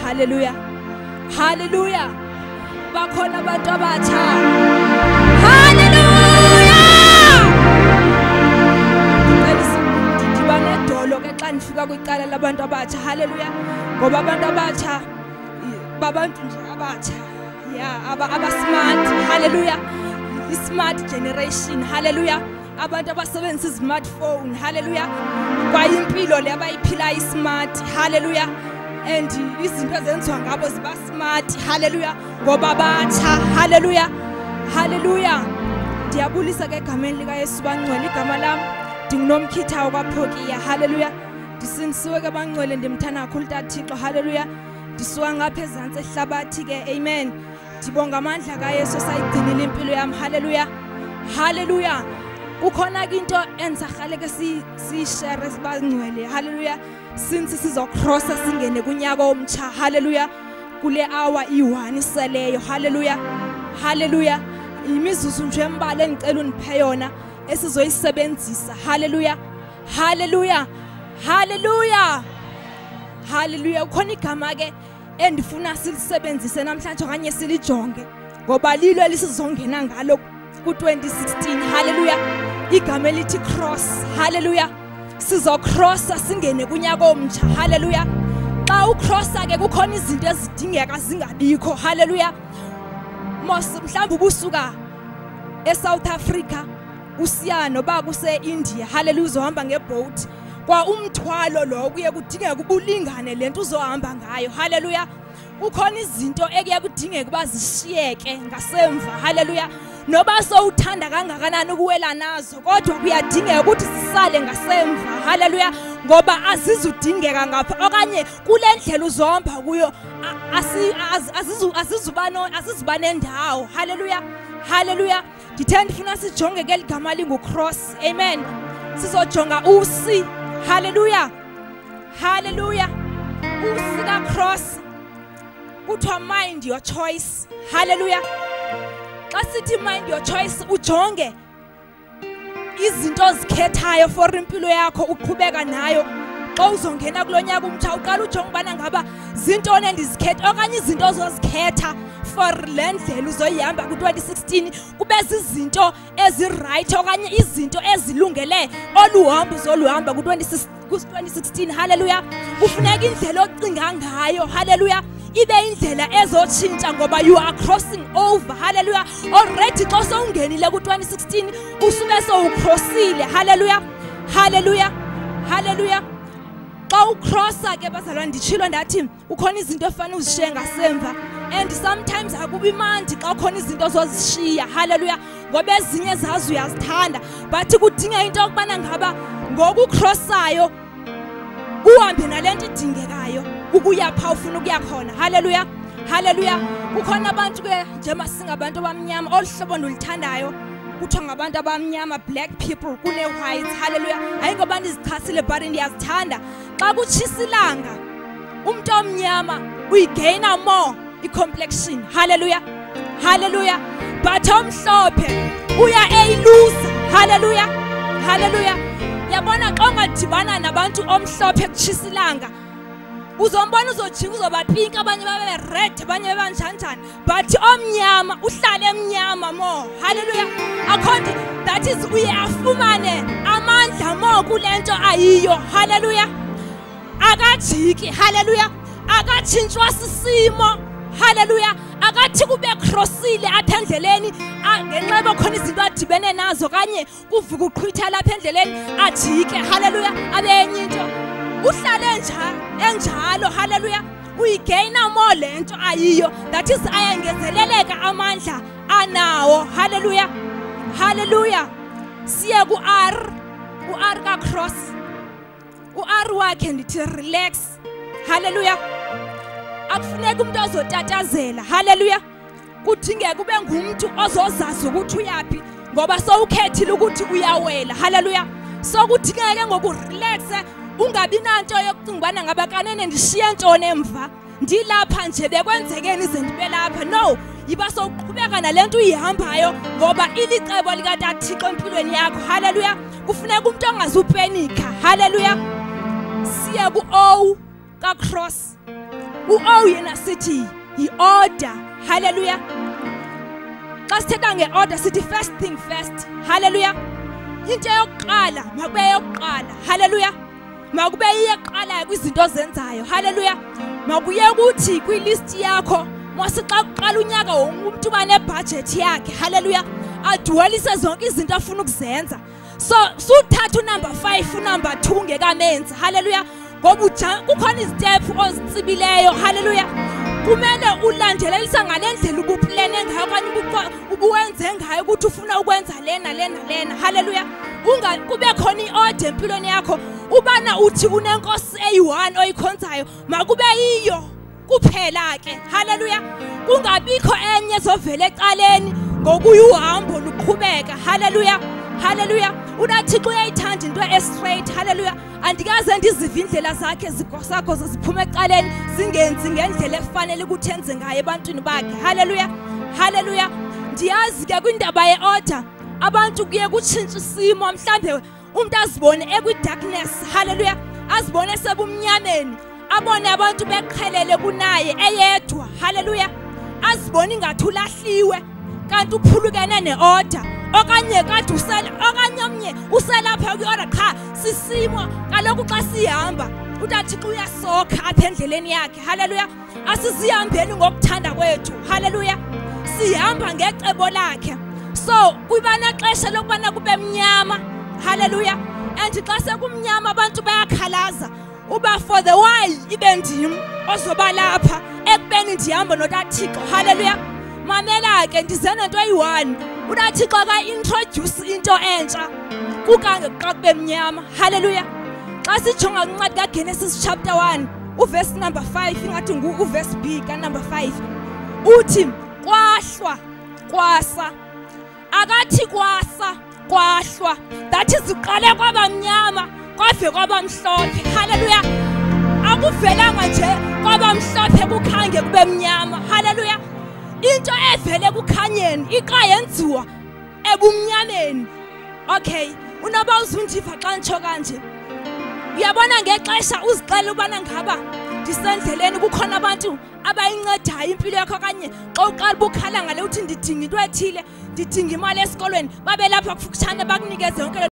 Hallelujah. Hallelujah. Bakhona abantu abatsha. Hallelujah. Ngicela dolo ke xa nifika kwicala labantu abatsha. Hallelujah. Ngoba abantu abatsha babantu nje abatsha. Yeah, aba smart. Hallelujah. Smart generation. Hallelujah. Abantu abasebenzisa smartphone. Hallelujah. Kwayimpilo le abayiphila smart. Hallelujah. And izinto ezenziwa ngabo ziba smart. Hallelujah. Ngoba batsha. Hallelujah. Hallelujah. Ndiyabulisa ke egameni lika Yesu bangcwele igama lami. Ndingunomkhitha kwaPhokiya. Hallelujah. Ndisinisiwe ke bangcwele ndimthanda kakhulu taThixo. Hallelujah. Ndisuka ngapha ezantsi ehlabathi ke. Amen. Ndibonga amandla kaYesu sayigcinile impilo yami. Hallelujah. Hallelujah. Kukhona ke into enzahale ke si-share sibangcwele. Hallelujah. Since sizocrossa singene kunyaka omtsha. Hallelujah. Kule hour i1 iseleyo. Hallelujah. Hallelujah. Imizuzu nje embala engicela uniphe yona esizoyisebenzisa. Hallelujah. Hallelujah. Hallelujah. Hallelujah. Khona igama ke endifuna silisebenzise namhlanje okanye silijonge ngoba lilo elisizongena ngalo ku2016. Hallelujah. Igama elithi cross. Hallelujah. Sizocrossa singene kunyaka omtsha. Hallelujah. Xa ucrossa ke kukhona izinto ezidingeka zingabikho. Hallelujah. Mhlawumbe ubusuka eSouth Africa usiya noba kuse India. Hallelujah. Uzohamba ngeboat. Kwa umthwalo lo kuye kudingeka ubulingane lento uzohamba ngayo. Hallelujah. Kukhona izinto ekuye kudingeka kuba zishiyeke ngasemva. Hallelujah. Noba sowuthanda kangakanani ukuwela nazo kodwa kuyadingeka ukuthi sisale ngasemva. Hallelujah. Ngoba azizudingeka ngapha okanye kule ndlela uzohamba kuyo azizuba nendawo. Hallelujah. Hallelujah. Ngithanda ndifuna sijonge ke ligama lingucross. Amen. Sizojonga usi. Hallelujah. Hallelujah. Usi ka cross kuthiwa mind your choice. Hallelujah. Xa sithi mind your choice ujonge izinto ozikhethayo for impilo yakho uqhubeka nayo. Xa uzongena kulonyaka umtsha uqala ujonge bana ngaba zintoni endizikhetha okanye izinto ozozikhetha for lendlela uzoyihamba ku2016 kube zizinto eziright okanye izinto ezilungele oluhambo uzoluhamba ku2016. Hallelujah. Kufuneka indlela ocinga ngayo. Hallelujah. Ibe indlela ezotshintsha ngoba you are crossing over. Hallelujah. Already xa sowungenile ku2016 usube sowucrossile. Hallelujah. Hallelujah. Hallelujah. Xa ucrossa ke bazalwane nditshilo ndathi ukhona izinto efanele uzishiye ngasemva, and sometimes akubi mandi xa ukhona izinto zozishiya. Hallelujah. Ngoba ezinye zazo uyazithanda, but kudinga into yokubana ngaba ngokucrossayo uhambe nalento idingekayo ukuya pha ufuna ukuya khona. Hallelujah. Hallelujah. Kukhona abantu ke njema singabantu abamnyama olhlobo ndolithandayo kuthiwa ngabantu abamnyama, black people kune white. Hallelujah. Ayingobantu izichasile but ndiyazithanda. Xa kutshisa ilanga umuntu omnyama uyigaina more i-complexion. Hallelujah. Hallelujah. But omhlophe uya eyiluza. Hallelujah. Hallelujah. Yabona xa ungadibana nabantu omhlophe kutshisa ilanga uzombona uzojika uzoba pink, abanye babe red, abanye banjanjani, but omnyama uhlale emnyama more. Hallelujah. According that is uyafumane amandla more kulento ayiyo. Hallelujah. Akajiki. Hallelujah. Akatshintshwa sisimo. Hallelujah. Akathi kube crossile apha endleleni ngenxa bekhona izinto adibene nazo kanye kuvuka uqhwitha lapha endleleni ajike. Hallelujah. Abe enye into uhlale enjalo. Hallelujah. Uyigaina more lento ayiyo, that is ayengezeleleka amandla anawo. Hallelujah. Hallelujah. Siya ku-R, u-R ka cross, u-R wakhe ndithi relax. Hallelujah. Akufuneka umuntu ozotatazela. Hallelujah. Kudingeka ube ngumuntu ozozazi ukuthi uyaphi ngoba sowukhethile ukuthi uyawela. Hallelujah. So kudingeka ngokurelaxe, ungabi nanto yokucinga ubana ngabakanene ndishiye ntoni emva, ndilapha nje bekwenzekeni ize ndibe lapha. No, yiba sowuqhubeka nalento uyihambayo ngoba ilicebo likaThixo empilweni yakho. Hallelujah. Kufuneka umuntu ongazupenika. Hallelujah. Siya ku-O ka cross. U-O yena sithi yi-order. Hallelujah. Xa sithetha nge-order sithi first thing first. Hallelujah. Into yokuqala makube yokuqala. Hallelujah. Makube iyeqala kwizinto ozenzayo. Hallelujah. Makuye ukuthi kwilist yakho masixa uqala unyaka umuntu bane budget yakhe. Hallelujah. Adwelise zonke izinto afuna ukuzenza. So suthatha unumber 5 unumber 2 ngekamenzi. Hallelujah. Ngoba kukhona izitephu ozitsibileyo. Hallelujah. Kumele ulandelelisa ngalendlela ubuplane ngayo kanye ubuwenze ngayo ukuthi ufuna ukwenza lena. Hallelujah. Kube khona i-order empilweni yakho ubana uthi unenkosi eyi-1 oyikhonzayo makube yiyo kuphela ke. Hallelujah. Kungabikho enye zovela ecaleni ngokuyuhambo luqhubeka. Hallelujah. Hallelujah. UThixo uyayithanda into e-straight. Hallelujah. Andikaze ndizive indlela zakhe zikho ziphuma ecaleni zingenzi ngendlela efanele ukuthi enze ngayo ebantwini bakhe. Hallelujah. Hallelujah. Ndiyazi ke kwindaba ye-order abantu kuye kutshintsha isimo, mhlambe umuntu azibone ekwi-darkness. Hallelujah. Azibone sebumnyameni, abone abantu beqhelele kunaye eyedwa. Hallelujah. Azibone ingathi ulahliwe kanti uphulukene ne-order. Okanye kade okanye omnye uselapha kwi-order qha sisimo kaloku xa sihamba uThixo uyasokha apha endleleni yakhe. Hallelujah. Asizihambeni ngokuthanda kwethu. Hallelujah. Sihamba ngecebo lakhe. So kubana xesha lokubana kube mnyama. Hallelujah. And xa sekumnyama abantu bayakhalaza uba for the while ibe ndim ozoba lapha ekubeni ndihamba noThixo. Hallelujah. Mamela ke ndize nento eyi-1 uThixo ka-introduce into entsha kukange xa kube mnyama. Hallelujah. Xa sijonga kwincwadi kaGenesis chapter 1 uverse number 5 ingathi uverse B ka number 5 uthi kwahlwa kwasa. Akathi kwasa kwahlwa, that is uqale kwaba mnyama kwave kwaba mhlophe. Hallelujah. Akuvelanga nje kwaba mhlophe kukhange kube mnyama. Hallelujah. Into evele kukhanyeni iqa yenziwa ebumnyameni. Okay, unoba uzundiva xa ntsho kanje. Uyabona ngexesha uzixela ubana ngaba ndisendleleni kukhona abantu abayincedayo impilo yakho kanye xa uqala bukhala ngale uthi ndidinga into ethile, ndidinga imali esikolweni, babe lapha kufutshane bakunikeze yonke